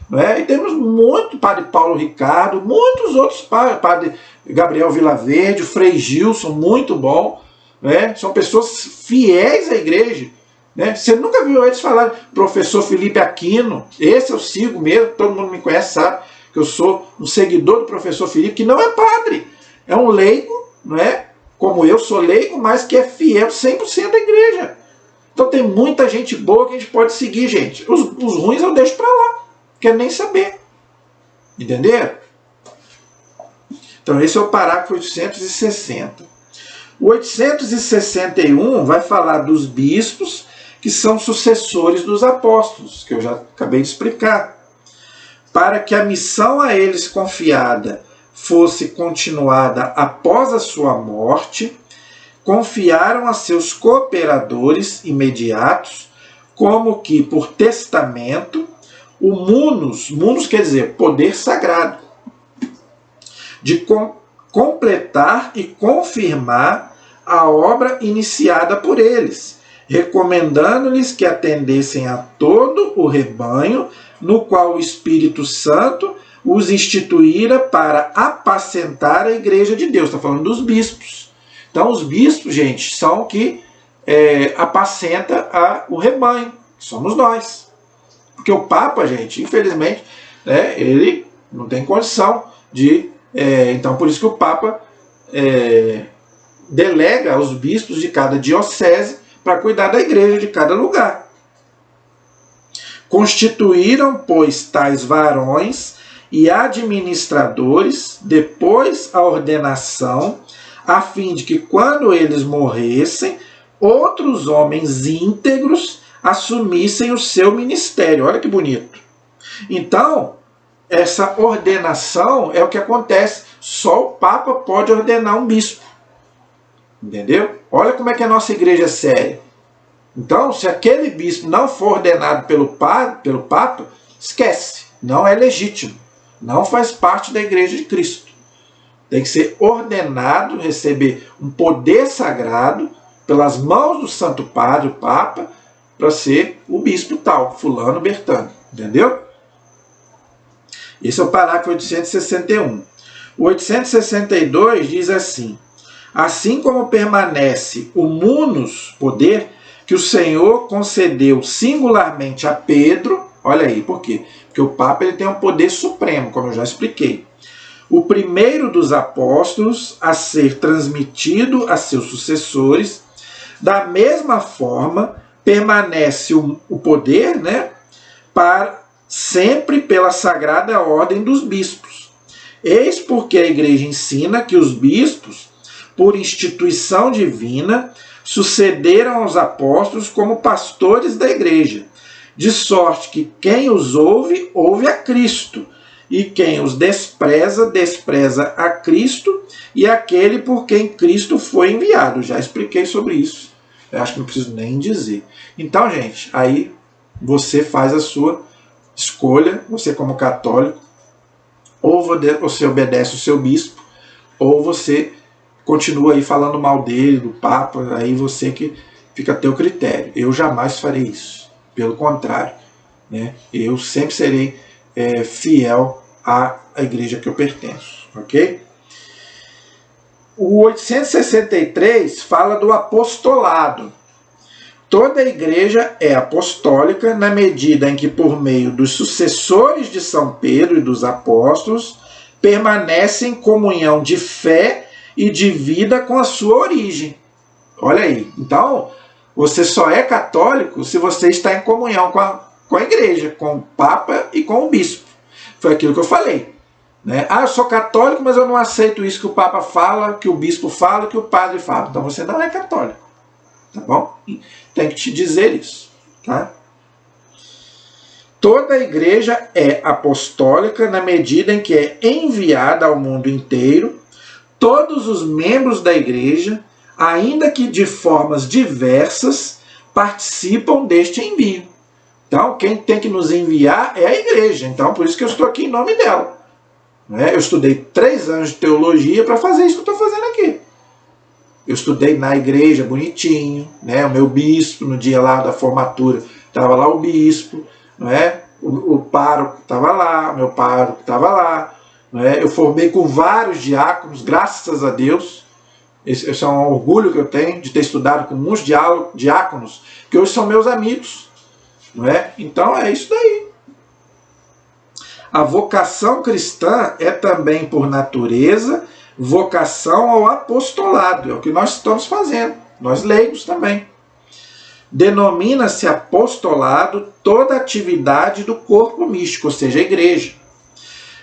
Né? E temos muito Padre Paulo Ricardo, muitos outros padres, Padre Gabriel Vilaverde, o Frei Gilson, muito bom. Né? São pessoas fiéis à igreja. Né? Você nunca viu eles falar, professor Felipe Aquino, esse eu sigo mesmo, todo mundo me conhece, sabe que eu sou um seguidor do professor Felipe, que não é padre, é um leigo, não é? Como eu sou leigo, mas que é fiel 100% da igreja. Então tem muita gente boa que a gente pode seguir, gente. Os ruins eu deixo para lá, quero nem saber. Entenderam? Então esse é o parágrafo 860. O 861 vai falar dos bispos que são sucessores dos apóstolos, que eu já acabei de explicar. Para que a missão a eles confiada fosse continuada após a sua morte, confiaram a seus cooperadores imediatos, como que por testamento, o munus quer dizer poder sagrado, de completar e confirmar a obra iniciada por eles, recomendando-lhes que atendessem a todo o rebanho no qual o Espírito Santo os instituíra para apacentar a igreja de Deus. Está falando dos bispos. Então os bispos, gente, são que apacenta o rebanho, que somos nós. Porque o Papa, gente, infelizmente, ele não tem condição de... então por isso que o Papa delega aos bispos de cada diocese para cuidar da igreja de cada lugar. Constituíram, pois, tais varões e administradores, depois a ordenação, a fim de que, quando eles morressem, outros homens íntegros assumissem o seu ministério. Olha que bonito. Então, essa ordenação é o que acontece. Só o Papa pode ordenar um bispo. Entendeu? Olha como é que a nossa igreja é séria. Então, se aquele bispo não for ordenado pelo Papa, esquece. Não é legítimo. Não faz parte da igreja de Cristo. Tem que ser ordenado, receber um poder sagrado pelas mãos do Santo Padre, o Papa, para ser o bispo tal, fulano Bertano. Entendeu? Esse é o parágrafo 861. O 862 diz assim: assim como permanece o munus, poder, que o Senhor concedeu singularmente a Pedro, olha aí, por quê? Porque o Papa ele tem um poder supremo, como eu já expliquei. O primeiro dos apóstolos a ser transmitido a seus sucessores, da mesma forma permanece o poder, né, para sempre pela sagrada ordem dos bispos. Eis porque a igreja ensina que os bispos, por instituição divina, sucederam aos apóstolos como pastores da igreja, de sorte que quem os ouve, ouve a Cristo, e quem os despreza, despreza a Cristo e aquele por quem Cristo foi enviado. Já expliquei sobre isso. Eu acho que não preciso nem dizer. Então, gente, aí você faz a sua escolha, você como católico, ou você obedece o seu bispo, ou você continua aí falando mal dele, do Papa, aí você que fica a teu critério. Eu jamais farei isso. Pelo contrário, né? Eu sempre serei fiel à igreja que eu pertenço. Ok? O 863 fala do apostolado. Toda a igreja é apostólica na medida em que, por meio dos sucessores de São Pedro e dos apóstolos, permanece em comunhão de fé e de vida com a sua origem. Olha aí. Então, você só é católico se você está em comunhão com a igreja, com o Papa e com o bispo. Foi aquilo que eu falei. Né? Ah, eu sou católico, mas eu não aceito isso que o Papa fala, que o bispo fala, que o padre fala. Então você não é católico. Tá bom? Tem que te dizer isso. Tá? Toda a igreja é apostólica na medida em que é enviada ao mundo inteiro. Todos os membros da igreja, ainda que de formas diversas, participam deste envio. Então, quem tem que nos enviar é a igreja. Então, por isso que eu estou aqui em nome dela. Eu estudei 3 anos de teologia para fazer isso que eu estou fazendo aqui. Eu estudei na igreja bonitinho, né? O meu bispo, no dia lá da formatura, estava lá o bispo, não é? O pároco estava lá, o meu pároco estava lá. Não é? Eu formei com vários diáconos, graças a Deus. Esse é um orgulho que eu tenho de ter estudado com muitos diáconos, que hoje são meus amigos. Não é? Então é isso daí. A vocação cristã é também, por natureza, vocação ao apostolado. É o que nós estamos fazendo. Nós leigos também. Denomina-se apostolado toda atividade do corpo místico, ou seja, a igreja,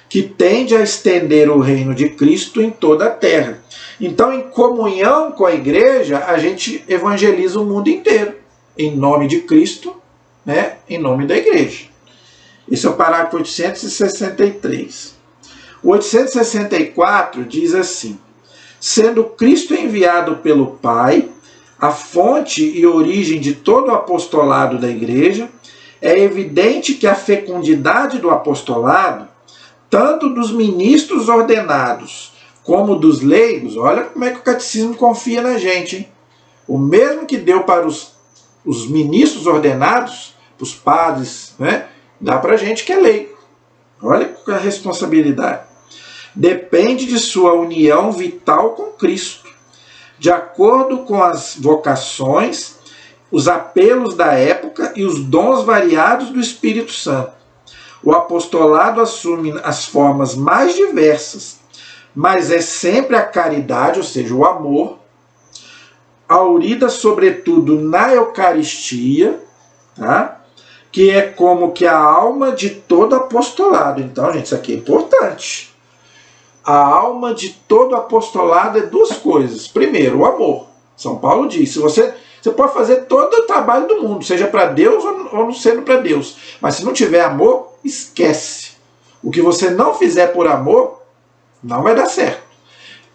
que tende a estender o reino de Cristo em toda a terra. Então, em comunhão com a igreja, a gente evangeliza o mundo inteiro, em nome de Cristo, né? Em nome da igreja. Esse é o parágrafo 863. O 864 diz assim: sendo Cristo enviado pelo Pai, a fonte e origem de todo o apostolado da igreja, é evidente que a fecundidade do apostolado, tanto dos ministros ordenados como dos leigos, olha como é que o catecismo confia na gente, hein? O mesmo que deu para os ministros ordenados, para os padres, né? Dá para a gente que é leigo. Olha a responsabilidade. Depende de sua união vital com Cristo, de acordo com as vocações, os apelos da época e os dons variados do Espírito Santo. O apostolado assume as formas mais diversas, mas é sempre a caridade, ou seja, o amor, aurida sobretudo na Eucaristia, tá? Que é como que a alma de todo apostolado. Então, gente, isso aqui é importante. A alma de todo apostolado é duas coisas. Primeiro, o amor. São Paulo diz, você pode fazer todo o trabalho do mundo, seja para Deus ou não sendo para Deus. Mas se não tiver amor, esquece. O que você não fizer por amor, não vai dar certo.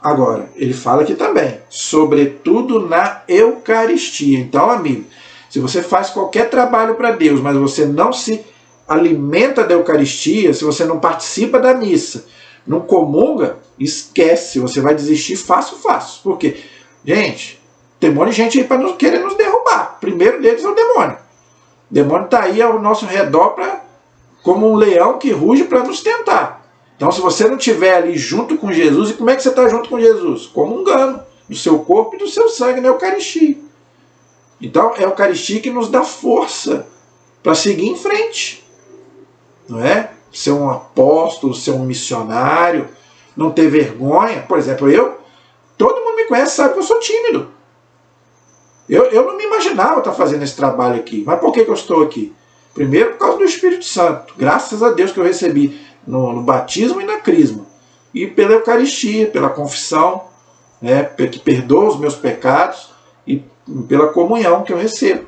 Agora, ele fala aqui também, sobretudo na Eucaristia. Então, amigo, se você faz qualquer trabalho para Deus, mas você não se alimenta da Eucaristia, se você não participa da missa, não comunga, esquece, você vai desistir fácil. Por quê? Gente, tem um monte de gente aí para querer nos derrubar. O primeiro deles é o demônio. O demônio está aí ao nosso redor como um leão que ruge para nos tentar. Então, se você não estiver ali junto com Jesus, e como é que você está junto com Jesus? Comungando do seu corpo e do seu sangue na Eucaristia. Então, é a Eucaristia que nos dá força para seguir em frente. Não é? Ser um apóstolo, ser um missionário, não ter vergonha. Por exemplo, todo mundo me conhece, sabe que eu sou tímido. Eu não me imaginava estar fazendo esse trabalho aqui. Mas por que eu estou aqui? Primeiro, por causa do Espírito Santo. Graças a Deus que eu recebi no batismo e na crisma. E pela Eucaristia, pela confissão, né, que perdoa os meus pecados e pela comunhão que eu recebo.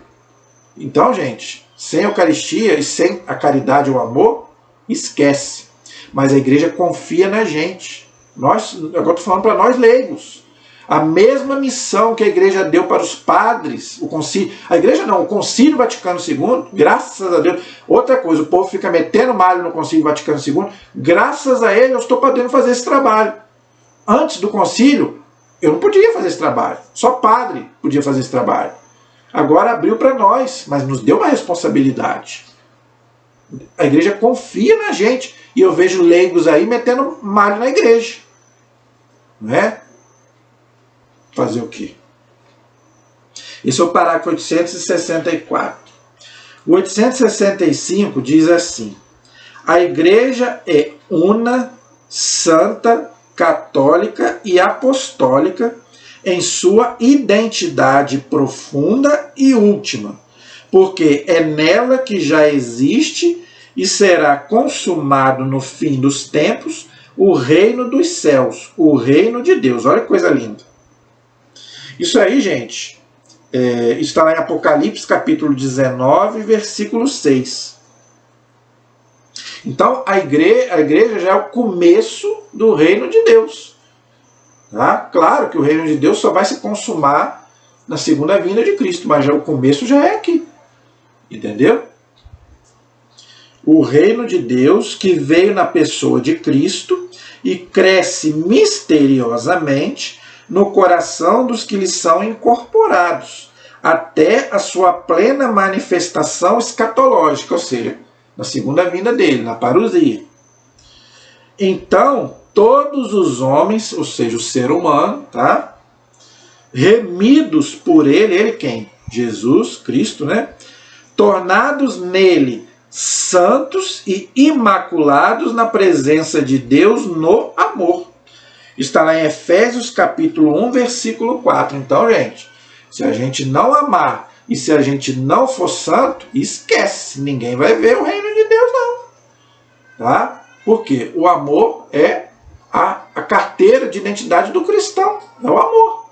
Então, gente, sem a Eucaristia e sem a caridade e o amor, esquece. Mas a igreja confia na gente. Agora estou falando para nós leigos. A mesma missão que a igreja deu para os padres, o concílio, a igreja não, o Concílio Vaticano II, graças a Deus. Outra coisa, o povo fica metendo malho no Concílio Vaticano II, graças a ele eu estou podendo fazer esse trabalho. Antes do concílio, eu não podia fazer esse trabalho, só padre podia fazer esse trabalho. Agora abriu para nós, mas nos deu uma responsabilidade. A igreja confia na gente, e eu vejo leigos aí metendo malho na igreja. Não é? Fazer o quê? Esse é o parágrafo 864. O 865 diz assim: a igreja é una, santa, católica e apostólica em sua identidade profunda e última, porque é nela que já existe e será consumado no fim dos tempos o reino dos céus, o reino de Deus. Olha que coisa linda. Isso aí, gente, está lá em Apocalipse, capítulo 19, versículo 6. Então, a igreja já é o começo do reino de Deus. Tá? Claro que o reino de Deus só vai se consumar na segunda vinda de Cristo, mas o começo já é aqui. Entendeu? O reino de Deus que veio na pessoa de Cristo e cresce misteriosamente no coração dos que lhe são incorporados, até a sua plena manifestação escatológica, ou seja, na segunda vinda dele, na parousia. Então, todos os homens, ou seja, o ser humano, tá? Remidos por ele quem? Jesus, Cristo, né? Tornados nele santos e imaculados na presença de Deus no amor. Está lá em Efésios capítulo 1, versículo 4. Então, gente, se a gente não amar e se a gente não for santo, esquece, ninguém vai ver o reino de Deus, não. Tá? Porque o amor é a carteira de identidade do cristão, é o amor.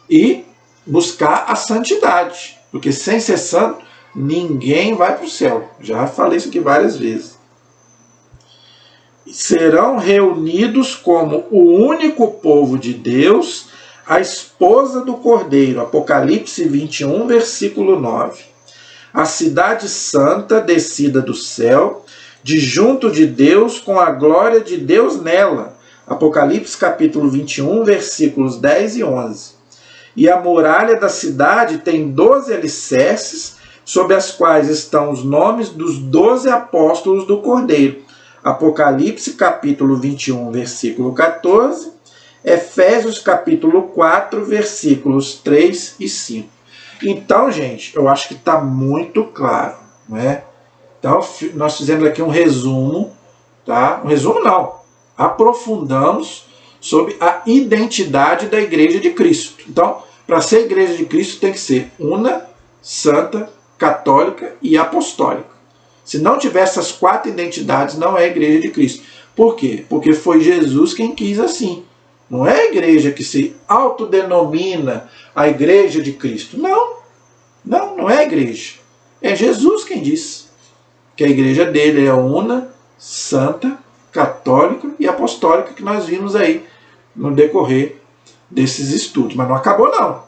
E buscar a santidade, porque sem ser santo, ninguém vai para o céu. Já falei isso aqui várias vezes. Serão reunidos como o único povo de Deus, a esposa do Cordeiro. Apocalipse 21, versículo 9. A cidade santa descida do céu, de junto de Deus, com a glória de Deus nela. Apocalipse capítulo 21, versículos 10 e 11. E a muralha da cidade tem 12 alicerces, sobre as quais estão os nomes dos 12 apóstolos do Cordeiro. Apocalipse capítulo 21, versículo 14, Efésios capítulo 4, versículos 3 e 5. Então, gente, eu acho que está muito claro, né? Então, nós fizemos aqui um resumo, tá? Um resumo não, aprofundamos sobre a identidade da Igreja de Cristo. Então, para ser igreja de Cristo tem que ser una, santa, católica e apostólica. Se não tiver essas 4 identidades, não é igreja de Cristo. Por quê? Porque foi Jesus quem quis assim. Não é a igreja que se autodenomina a igreja de Cristo. Não é a igreja. É Jesus quem diz que a igreja dele é una, santa, católica e apostólica, que nós vimos aí no decorrer desses estudos. Mas não acabou não,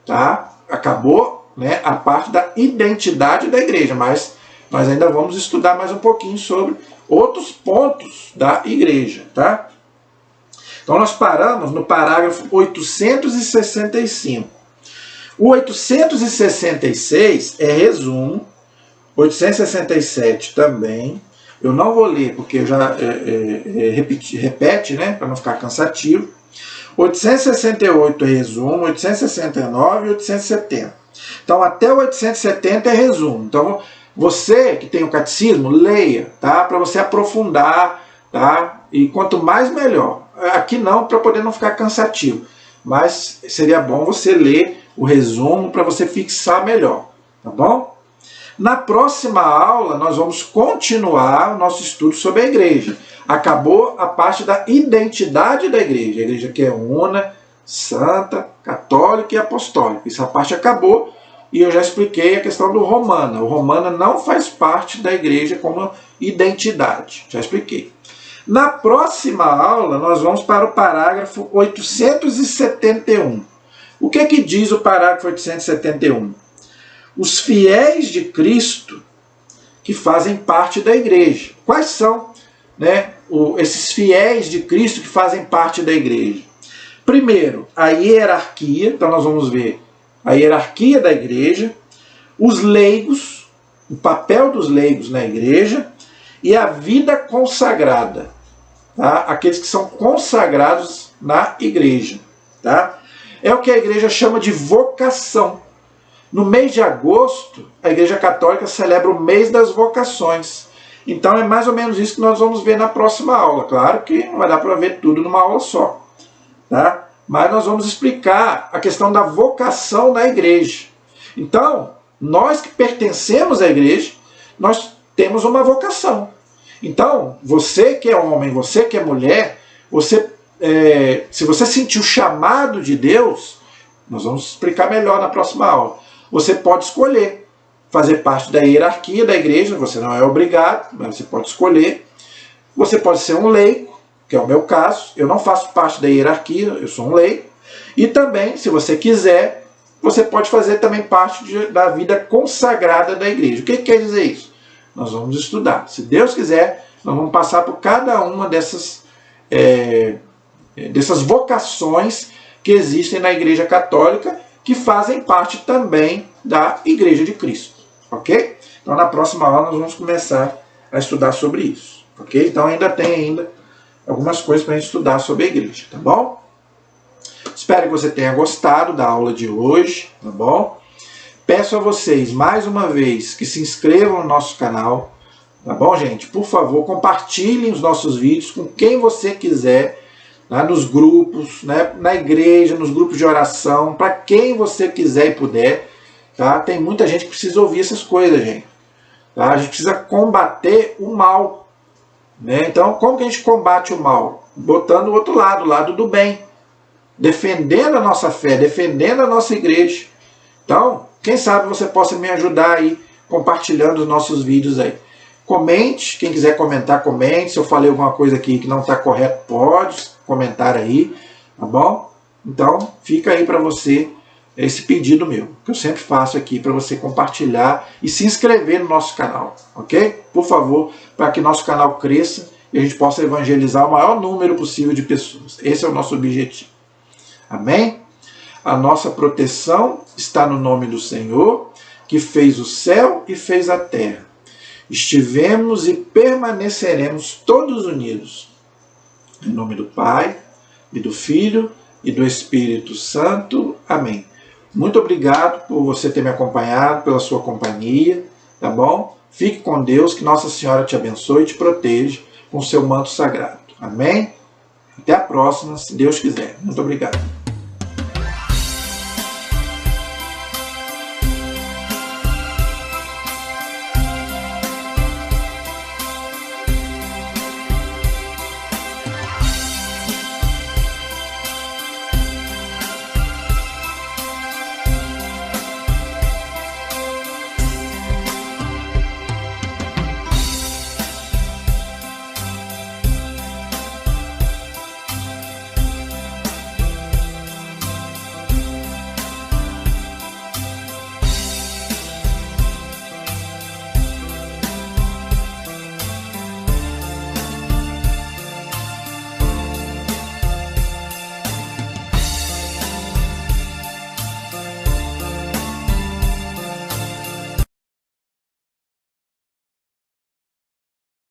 tá? Acabou, né, a parte da identidade da igreja, mas nós ainda vamos estudar mais um pouquinho sobre outros pontos da igreja, tá? Então nós paramos no parágrafo 865. O 866 é resumo, 867 também. Eu não vou ler porque eu já repete, né, para não ficar cansativo. 868 é resumo, 869 e 870. Então até o 870 é resumo. Então você que tem o catecismo, leia, tá? Para você aprofundar, tá? E quanto mais melhor. Aqui não, para poder não ficar cansativo. Mas seria bom você ler o resumo para você fixar melhor, tá bom? Na próxima aula nós vamos continuar o nosso estudo sobre a igreja. Acabou a parte da identidade da igreja. A igreja que é una, santa, católica e apostólica. Essa parte acabou. E eu já expliquei a questão do romana. O romana não faz parte da igreja como identidade. Já expliquei. Na próxima aula, nós vamos para o parágrafo 871. O que é que diz o parágrafo 871? Os fiéis de Cristo que fazem parte da igreja. Quais são, né, esses fiéis de Cristo que fazem parte da igreja? Primeiro, a hierarquia. Então nós vamos ver a hierarquia da igreja, os leigos, o papel dos leigos na igreja e a vida consagrada, tá? Aqueles que são consagrados na igreja, tá? É o que a igreja chama de vocação. No mês de agosto, a Igreja Católica celebra o mês das vocações. Então é mais ou menos isso que nós vamos ver na próxima aula. Claro que não vai dar para ver tudo numa aula só, tá? Mas nós vamos explicar a questão da vocação na igreja. Então, nós que pertencemos à igreja, nós temos uma vocação. Então, você que é homem, você que é mulher, se você sentir o chamado de Deus, nós vamos explicar melhor na próxima aula. Você pode escolher fazer parte da hierarquia da igreja, você não é obrigado, mas você pode escolher. Você pode ser um leigo, que é o meu caso, eu não faço parte da hierarquia, eu sou um leigo. E também, se você quiser, você pode fazer também parte da vida consagrada da igreja. O que quer dizer isso? Nós vamos estudar. Se Deus quiser, nós vamos passar por cada uma dessas vocações que existem na Igreja Católica, que fazem parte também da Igreja de Cristo. Ok? Então, na próxima aula, nós vamos começar a estudar sobre isso. Ok? Então, ainda tem algumas coisas para a gente estudar sobre a igreja, tá bom? Espero que você tenha gostado da aula de hoje, tá bom? Peço a vocês, mais uma vez, que se inscrevam no nosso canal, tá bom, gente? Por favor, compartilhem os nossos vídeos com quem você quiser, né? Nos grupos, né? Na igreja, nos grupos de oração, para quem você quiser e puder, tá? Tem muita gente que precisa ouvir essas coisas, gente. Tá? A gente precisa combater o mal. Né? Então, como que a gente combate o mal? Botando o outro lado, o lado do bem. Defendendo a nossa fé, defendendo a nossa igreja. Então, quem sabe você possa me ajudar aí, compartilhando os nossos vídeos aí. Comente, quem quiser comentar, comente. Se eu falei alguma coisa aqui que não está correto, pode comentar aí, tá bom? Então, fica aí para você esse pedido meu, que eu sempre faço aqui para você compartilhar e se inscrever no nosso canal, ok? Por favor, para que nosso canal cresça e a gente possa evangelizar o maior número possível de pessoas. Esse é o nosso objetivo. Amém? A nossa proteção está no nome do Senhor, que fez o céu e fez a terra. Estivemos e permaneceremos todos unidos. Em nome do Pai, e do Filho, e do Espírito Santo. Amém. Muito obrigado por você ter me acompanhado, pela sua companhia, tá bom? Fique com Deus, que Nossa Senhora te abençoe e te proteja com seu manto sagrado. Amém? Até a próxima, se Deus quiser. Muito obrigado.